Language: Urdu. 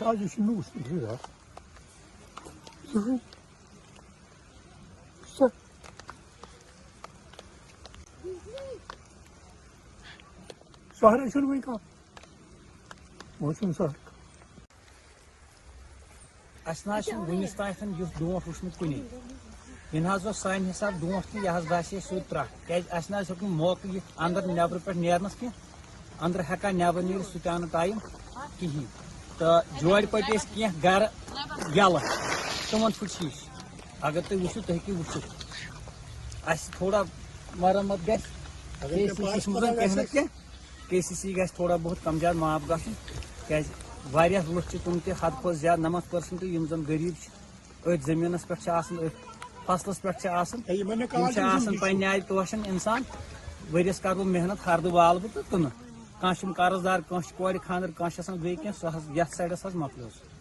Daha yaşında uçtu ya. Güzel. Sahra şunu kap. Olsun sahra. Asna wnis tán yus dót wúchmut kuní. Yin haz was sán hisab dót ki yah basie sud tra. Kez asna hekun mok yith andar nebr pe neernas ki andar heka nebr neer sutan time kihin. To jod pat es ki gar yalla. Tomon fuchis. Agar tu wushu to ki wushu. As thoda maramat gas. KCC گژھِ تھوڑا بہت کم زیادٕ معاف گژھُن کیازِ واریاہ لُکھ چھِ تِم تہِ حد کھۄتہٕ زیادٕ 90% یِم زن غریٖب چھِ أتھۍ زٔمیٖنس پٮ۪ٹھ چھِ آسان أتھۍ فصلس پٮ۪ٹھ چھِ آسان یِم چھِ آسان پننہِ آیہِ توشن اِنسان ؤرِیس کرٕ بہٕ محنت ہردٕ والہٕ بہٕ تہٕ کٕنہٕ کانٛہہ چھُم قرض دار کانٛہہ چھُ کورِ خانٛدر کانٛہہ چھُ آسان بیٚیہِ کینٛہہ سُہ حظ یتھ سایڈس حظ مۄکلیو سُہ